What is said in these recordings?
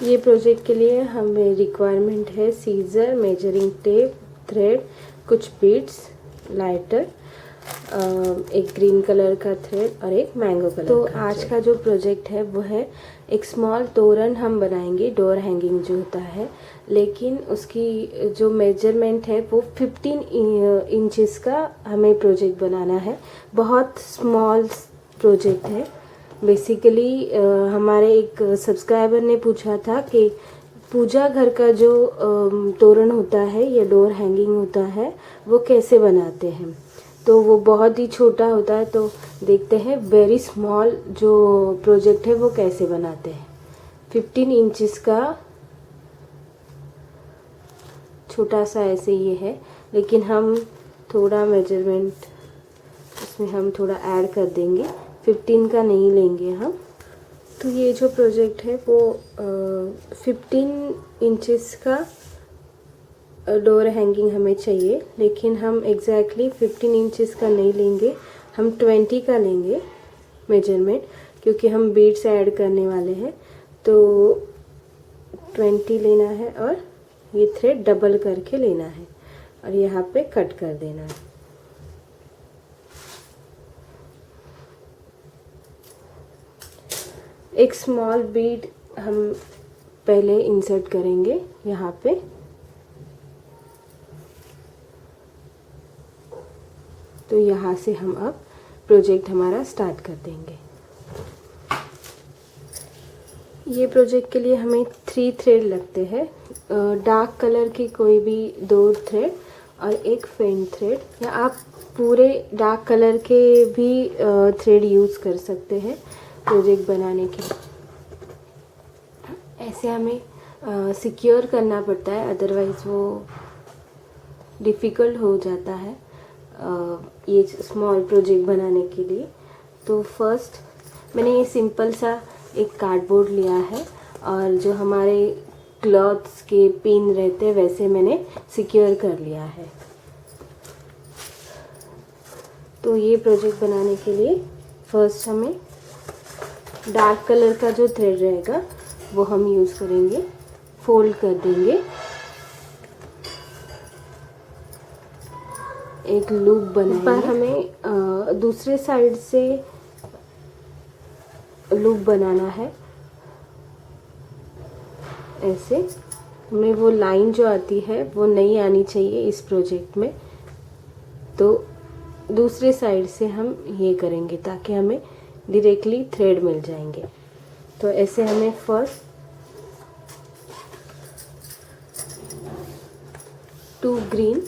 ये प्रोजेक्ट के लिए हमें रिक्वायरमेंट है सीज़र, मेजरिंग टेप, थ्रेड, कुछ बीड्स, लाइटर, एक ग्रीन कलर का थ्रेड और एक मैंगो कलर तो का आज का जो प्रोजेक्ट है वो है एक स्मॉल तोरण हम बनाएंगे, डोर हैंगिंग जो होता है, लेकिन उसकी जो मेजरमेंट है वो 15 इंचेस का हमें प्रोजेक्ट बनाना है। बहुत स्मॉल प्रोजेक्ट है। बेसिकली हमारे एक सब्सक्राइबर ने पूछा था कि पूजा घर का जो तोरण होता है या डोर हैंगिंग होता है वो कैसे बनाते हैं। तो वो बहुत ही छोटा होता है, तो देखते हैं वेरी स्मॉल जो प्रोजेक्ट है वो कैसे बनाते हैं। 15 इंचेस का छोटा सा ऐसे ये है, लेकिन हम थोड़ा मेजरमेंट इसमें हम थोड़ा ऐड कर देंगे, 15 का नहीं लेंगे हम। तो ये जो प्रोजेक्ट है वो 15 इंचेस का डोर हैंगिंग हमें चाहिए, लेकिन हम एग्जैक्टली 15 इंचेस का नहीं लेंगे, हम 20 का लेंगे मेजरमेंट, क्योंकि हम बीड्स ऐड करने वाले हैं। तो 20 लेना है और ये थ्रेड डबल करके लेना है और यहाँ पे कट कर देना है। एक स्मॉल बीड हम पहले इंसर्ट करेंगे यहाँ पे। तो यहाँ से हम अब प्रोजेक्ट हमारा स्टार्ट कर देंगे। ये प्रोजेक्ट के लिए हमें 3 थ्रेड लगते हैं, डार्क कलर की कोई भी 2 थ्रेड और एक फेंट थ्रेड, या आप पूरे डार्क कलर के भी थ्रेड यूज़ कर सकते हैं प्रोजेक्ट बनाने के लिए। ऐसे हमें सिक्योर करना पड़ता है, अदरवाइज़ वो डिफ़िकल्ट हो जाता है ये स्मॉल प्रोजेक्ट बनाने के लिए। तो फर्स्ट मैंने ये सिंपल सा एक कार्डबोर्ड लिया है और जो हमारे क्लॉथ्स के पिन रहते हैं वैसे मैंने सिक्योर कर लिया है। तो ये प्रोजेक्ट बनाने के लिए फर्स्ट हमें डार्क कलर का जो थ्रेड रहेगा वो हम यूज़ करेंगे, फोल्ड कर देंगे, एक लूप बनाएंगे। पर हमें दूसरे साइड से लूप बनाना है। ऐसे हमें वो लाइन जो आती है वो नहीं आनी चाहिए इस प्रोजेक्ट में, तो दूसरे साइड से हम ये करेंगे ताकि हमें डायरेक्टली थ्रेड मिल जाएंगे। तो ऐसे हमें फर्स्ट 2 ग्रीन,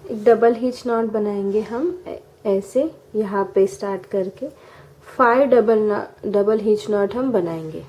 एक डबल हिच नॉट बनाएंगे हम ऐसे यहाँ पे स्टार्ट करके 5 डबल हिच नॉट हम बनाएंगे।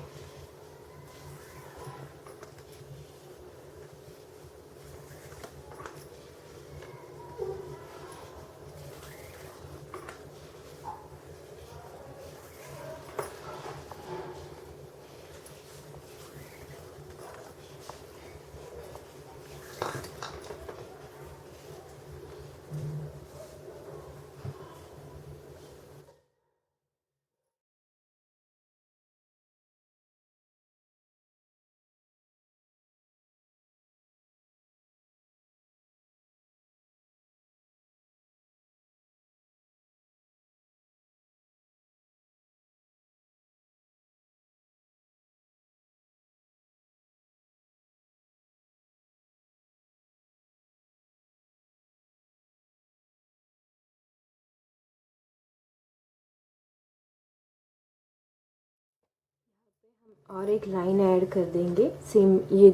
और एक लाइन ऐड कर देंगे, सेम ये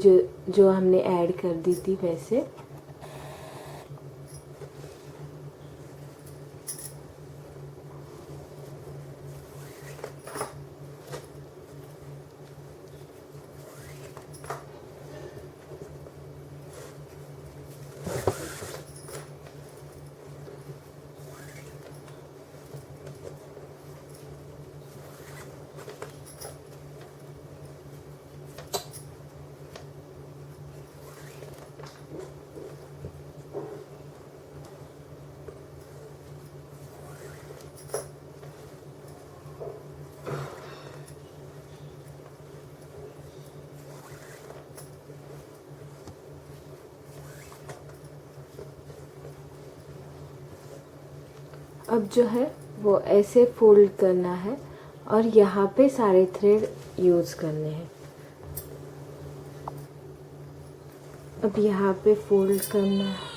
जो हमने ऐड कर दी थी वैसे। अब जो है वो ऐसे फोल्ड करना है और यहाँ पे सारे थ्रेड यूज़ करने हैं। अब यहाँ पे फोल्ड करना है।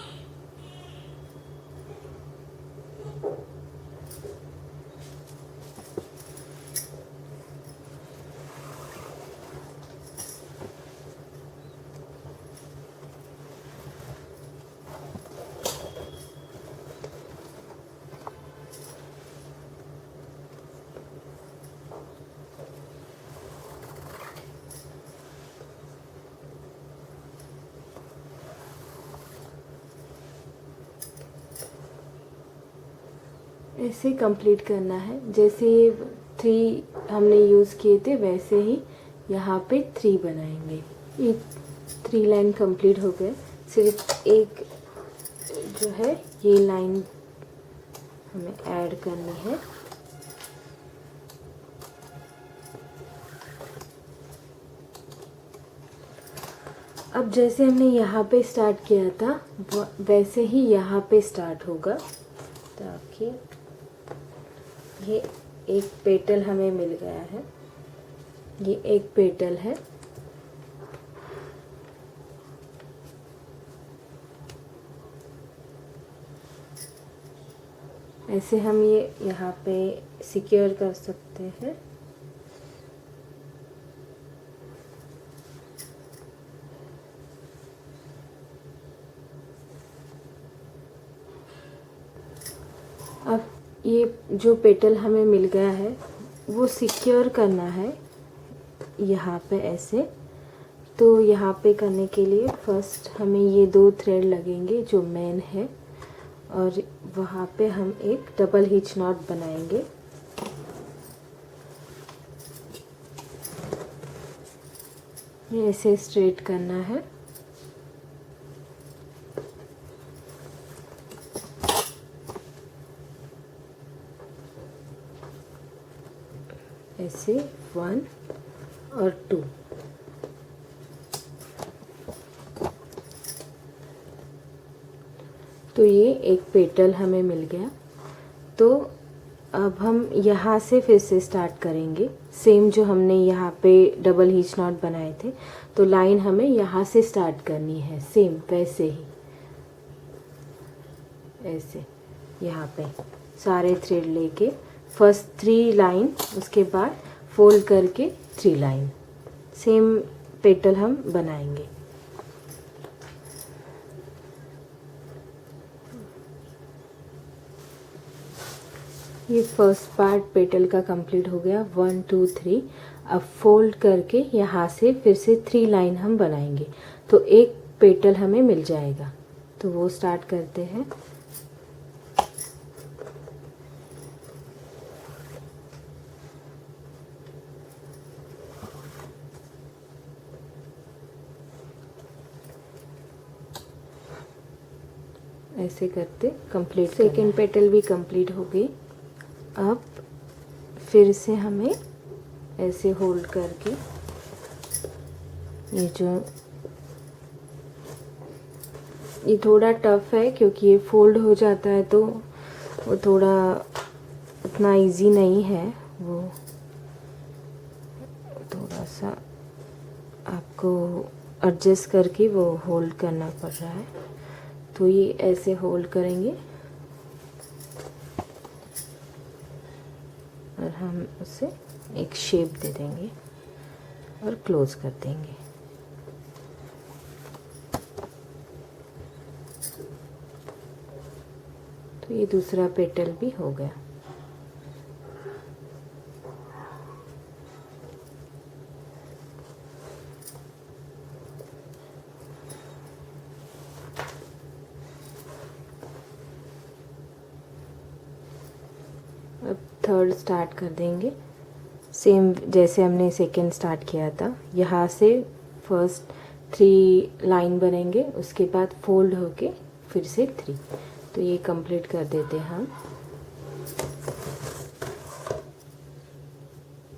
ऐसे कंप्लीट करना है, जैसे ये 3 हमने यूज़ किए थे वैसे ही यहाँ पे 3 बनाएंगे। ये 3 लाइन कंप्लीट हो गए, सिर्फ एक जो है ये लाइन हमें ऐड करनी है। अब जैसे हमने यहाँ पे स्टार्ट किया था वैसे ही यहाँ पे स्टार्ट होगा, ताकि ये एक पेटल हमें मिल गया है। ये एक पेटल है। ऐसे हम ये यहाँ पे सिक्योर कर सकते हैं। अब ये जो पेटल हमें मिल गया है वो सिक्योर करना है यहाँ पे ऐसे। तो यहाँ पे करने के लिए फर्स्ट हमें ये 2 थ्रेड लगेंगे जो मेन है, और वहाँ पे हम एक डबल हिच नॉट बनाएंगे। ये ऐसे स्ट्रेट करना है। ऐसे 1 और 2। तो ये एक पेटल हमें मिल गया। तो अब हम यहाँ से फिर से स्टार्ट करेंगे, सेम जो हमने यहाँ पे डबल हिच नॉट बनाए थे। तो लाइन हमें यहाँ से स्टार्ट करनी है, सेम वैसे ही ऐसे यहाँ पे सारे थ्रेड लेके फर्स्ट 3 लाइन, उसके बाद फोल्ड करके 3 लाइन, सेम पेटल हम बनाएंगे। ये फर्स्ट पार्ट पेटल का कंप्लीट हो गया, 1 2 3। अब फोल्ड करके यहाँ से फिर से 3 लाइन हम बनाएंगे, तो एक पेटल हमें मिल जाएगा। तो वो स्टार्ट करते हैं। ऐसे करते कंप्लीट। सेकेंड पेटल भी कंप्लीट हो गई। अब फिर से हमें ऐसे होल्ड करके ये थोड़ा टफ है क्योंकि ये फोल्ड हो जाता है, तो वो थोड़ा उतना इजी नहीं है। वो थोड़ा सा आपको एडजस्ट करके वो होल्ड करना पड़ रहा है। तो ये ऐसे होल्ड करेंगे और हम उसे एक शेप दे देंगे। और क्लोज कर देंगे। तो ये दूसरा पेटल भी हो गया। अब थर्ड स्टार्ट कर देंगे, सेम जैसे हमने सेकेंड स्टार्ट किया था। यहाँ से फर्स्ट 3 लाइन बनेंगे, उसके बाद फोल्ड होके फिर से 3। तो ये कंप्लीट कर देते हैं हम।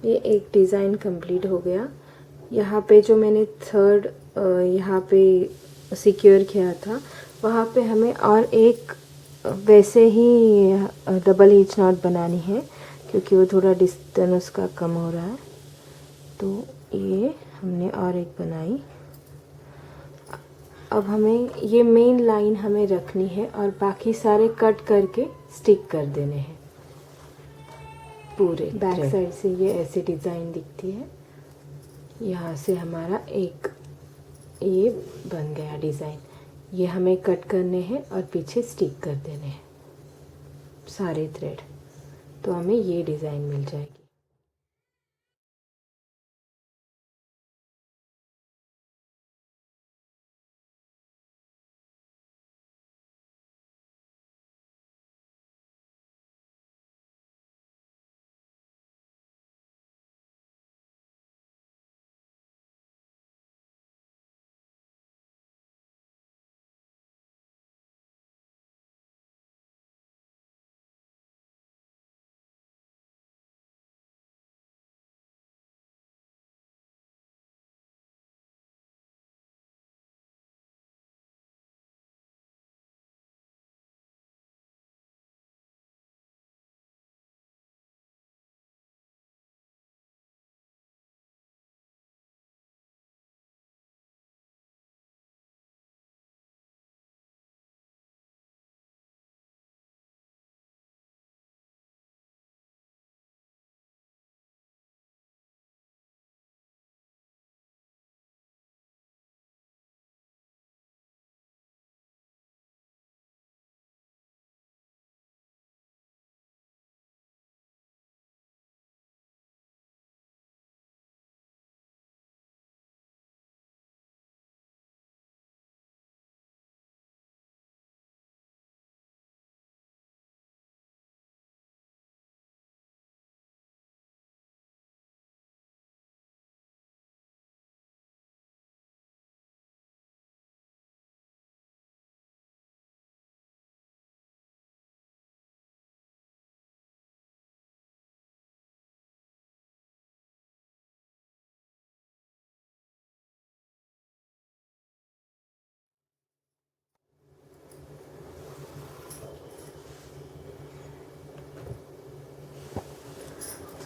ये एक डिज़ाइन कंप्लीट हो गया। यहाँ पे जो मैंने थर्ड यहाँ पे सिक्योर किया था, वहाँ पे हमें और एक वैसे ही डबल हिच नॉट बनानी है, क्योंकि वो थोड़ा डिस्टेंस उसका कम हो रहा है। तो ये हमने और एक बनाई। अब हमें ये मेन लाइन हमें रखनी है और बाकी सारे कट करके स्टिक कर देने हैं पूरे। बैक साइड से ये ऐसे डिज़ाइन दिखती है। यहाँ से हमारा एक ये बन गया डिज़ाइन। ये हमें कट करने हैं और पीछे स्टिक कर देने हैं सारे थ्रेड, तो हमें ये डिज़ाइन मिल जाएगी।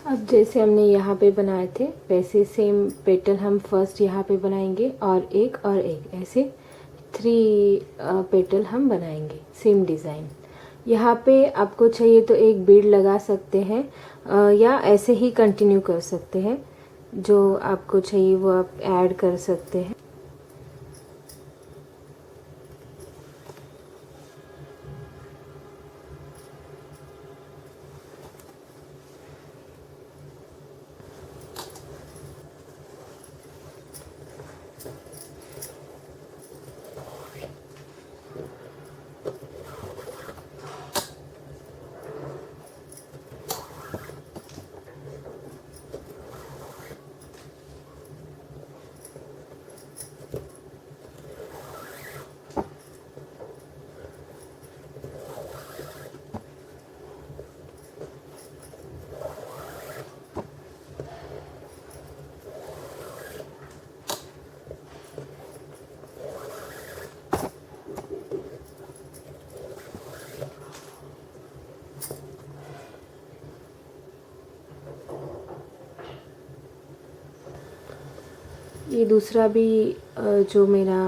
अब जैसे हमने यहाँ पे बनाए थे वैसे सेम पेटल हम फर्स्ट यहाँ पे बनाएंगे और एक ऐसे 3 पेटल हम बनाएंगे सेम डिज़ाइन। यहाँ पे आपको चाहिए तो एक बीड लगा सकते हैं या ऐसे ही कंटिन्यू कर सकते हैं। जो आपको चाहिए वो आप ऐड कर सकते हैं। ये दूसरा भी जो मेरा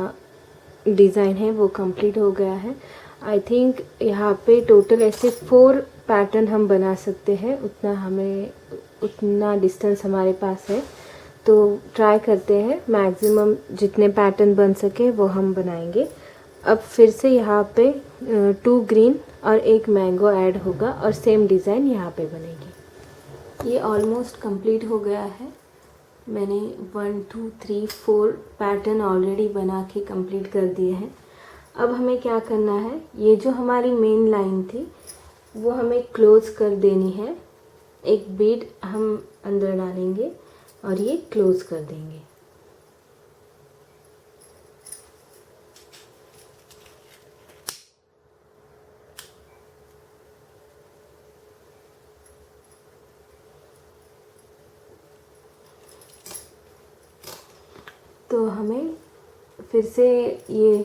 डिज़ाइन है वो कंप्लीट हो गया है। आई थिंक यहाँ पे टोटल ऐसे 4 पैटर्न हम बना सकते हैं, उतना डिस्टेंस हमारे पास है। तो ट्राई करते हैं, मैक्सिमम जितने पैटर्न बन सके वो हम बनाएंगे। अब फिर से यहाँ पे 2 ग्रीन और 1 मैंगो ऐड होगा और सेम डिज़ाइन यहाँ पे बनेगी। ये ऑलमोस्ट कंप्लीट हो गया है। मैंने 1 2 3 4 पैटर्न ऑलरेडी बना के कंप्लीट कर दिए हैं। अब हमें क्या करना है, ये जो हमारी मेन लाइन थी वो हमें क्लोज कर देनी है। एक बीड हम अंदर डालेंगे और ये क्लोज कर देंगे। तो हमें फिर से ये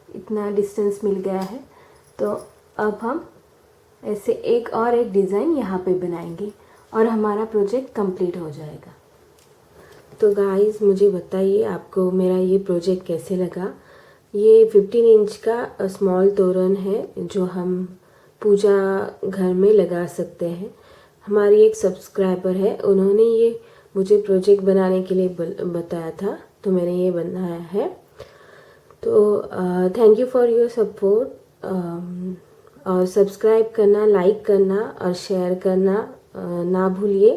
इतना डिस्टेंस मिल गया है। तो अब हम ऐसे एक डिज़ाइन यहाँ पे बनाएंगे और हमारा प्रोजेक्ट कंप्लीट हो जाएगा। तो गाइस मुझे बताइए आपको मेरा ये प्रोजेक्ट कैसे लगा। ये 15 इंच का स्मॉल तोरण है जो हम पूजा घर में लगा सकते हैं। हमारी एक सब्सक्राइबर है, उन्होंने ये मुझे प्रोजेक्ट बनाने के लिए बताया था, तो मैंने ये बनाया है। तो thank you for your support. और सब्सक्राइब करना, लाइक करना और शेयर करना ना भूलिए।